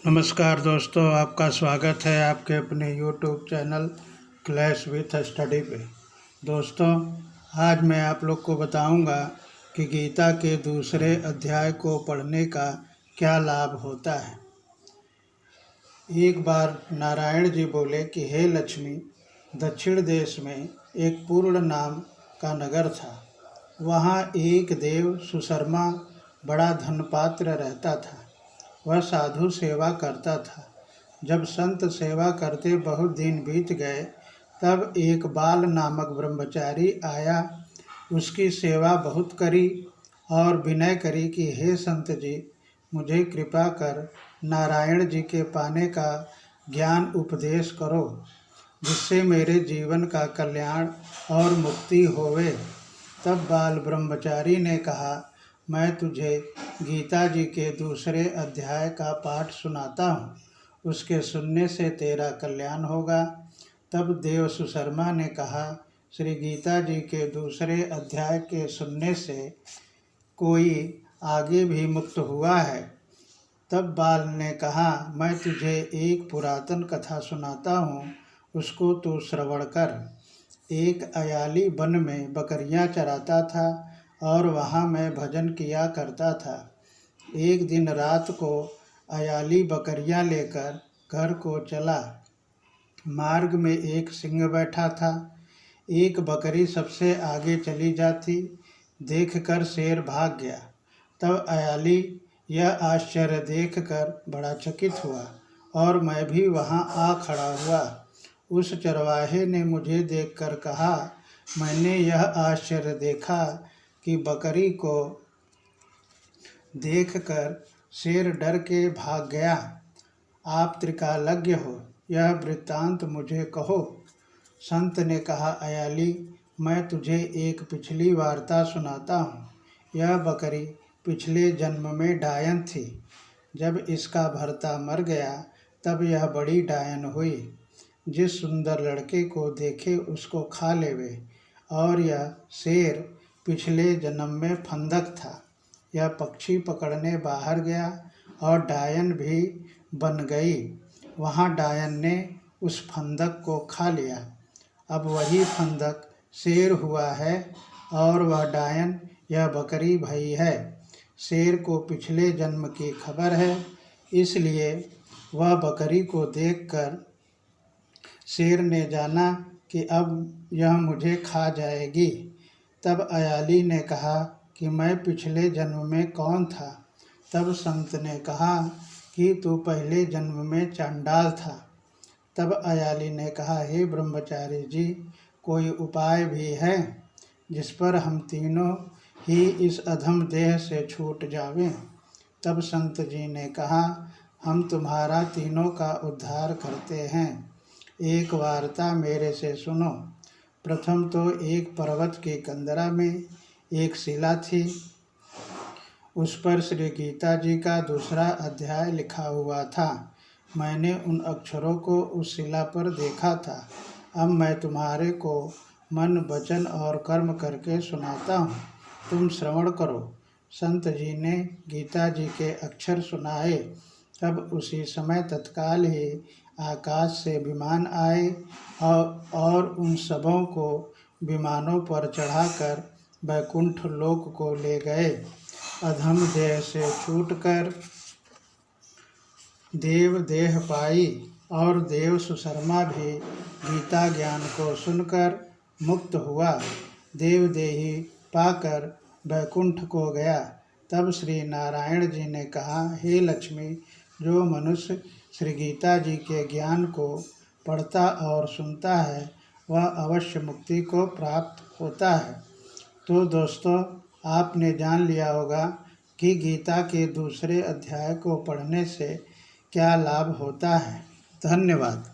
नमस्कार दोस्तों, आपका स्वागत है आपके अपने YouTube channel clash with study पे। दोस्तों, आज मैं आप लोग को बताऊंगा कि गीता के दूसरे अध्याय को पढ़ने का क्या लाभ होता है। एक बार नारायण जी बोले कि हे लक्ष्मी, दक्षिण देश में एक पूर्ण नाम का नगर था। वहाँ एक देव सुशर्मा बड़ा धनपात्र रहता था। वह साधु सेवा करता था। जब संत सेवा करते बहुत दिन बीत गए, तब एक बाल नामक ब्रह्मचारी आया। उसकी सेवा बहुत करी और विनय करी कि हे संत जी, मुझे कृपा कर नारायण जी के पाने का ज्ञान उपदेश करो, जिससे मेरे जीवन का कल्याण और मुक्ति होवे। तब बाल ब्रह्मचारी ने कहा, मैं तुझे गीता जी के दूसरे अध्याय का पाठ सुनाता हूँ, उसके सुनने से तेरा कल्याण होगा। तब देव सुशर्मा ने कहा, श्री गीता जी के दूसरे अध्याय के सुनने से कोई आगे भी मुक्त हुआ है। तब बाल ने कहा, मैं तुझे एक पुरातन कथा सुनाता हूँ, उसको तू श्रवण कर। एक अयाली वन में बकरियाँ चराता था और वहाँ मैं भजन किया करता था। एक दिन रात को अयाली बकरियाँ लेकर घर को चला। मार्ग में एक सिंह बैठा था। एक बकरी सबसे आगे चली जाती देखकर शेर भाग गया। तब अयाली यह आश्चर्य देखकर बड़ा चकित हुआ और मैं भी वहाँ आ खड़ा हुआ। उस चरवाहे ने मुझे देखकर कहा, मैंने यह आश्चर्य देखा कि बकरी को देखकर शेर डर के भाग गया। आप त्रिकालज्ञ हो, यह वृत्तांत मुझे कहो। संत ने कहा, अयाली, मैं तुझे एक पिछली वार्ता सुनाता हूँ। यह बकरी पिछले जन्म में डायन थी। जब इसका भर्ता मर गया, तब यह बड़ी डायन हुई। जिस सुंदर लड़के को देखे उसको खा लेवे। और यह शेर पिछले जन्म में फंदक था। यह पक्षी पकड़ने बाहर गया और डायन भी बन गई। वहाँ डायन ने उस फंदक को खा लिया। अब वही फंदक शेर हुआ है और वह डायन यह बकरी भई है। शेर को पिछले जन्म की खबर है, इसलिए वह बकरी को देखकर शेर ने जाना कि अब यह मुझे खा जाएगी। तब अयाली ने कहा कि मैं पिछले जन्म में कौन था। तब संत ने कहा कि तू पहले जन्म में चांडाल था। तब अयाली ने कहा, हे ब्रह्मचारी जी, कोई उपाय भी है जिस पर हम तीनों ही इस अधम देह से छूट जावें। तब संत जी ने कहा, हम तुम्हारा तीनों का उद्धार करते हैं। एक वार्ता मेरे से सुनो। प्रथम तो एक पर्वत की कंदरा में एक शिला थी। उस पर श्री गीता जी का दूसरा अध्याय लिखा हुआ था। मैंने उन अक्षरों को उस शिला पर देखा था। अब मैं तुम्हारे को मन, वचन और कर्म करके सुनाता हूँ, तुम श्रवण करो। संत जी ने गीता जी के अक्षर सुनाए। तब उसी समय तत्काल ही आकाश से विमान आए और उन सबों को विमानों पर चढ़ाकर वैकुंठ लोक को ले गए। अधम देह से छूटकर देव देह पाई और देव सुशर्मा भी गीता ज्ञान को सुनकर मुक्त हुआ। देव देही पाकर वैकुंठ को गया। तब श्री नारायण जी ने कहा, हे लक्ष्मी, जो मनुष्य श्री गीता जी के ज्ञान को पढ़ता और सुनता है, वह अवश्य मुक्ति को प्राप्त होता है। तो दोस्तों, आपने जान लिया होगा कि गीता के दूसरे अध्याय को पढ़ने से क्या लाभ होता है। धन्यवाद।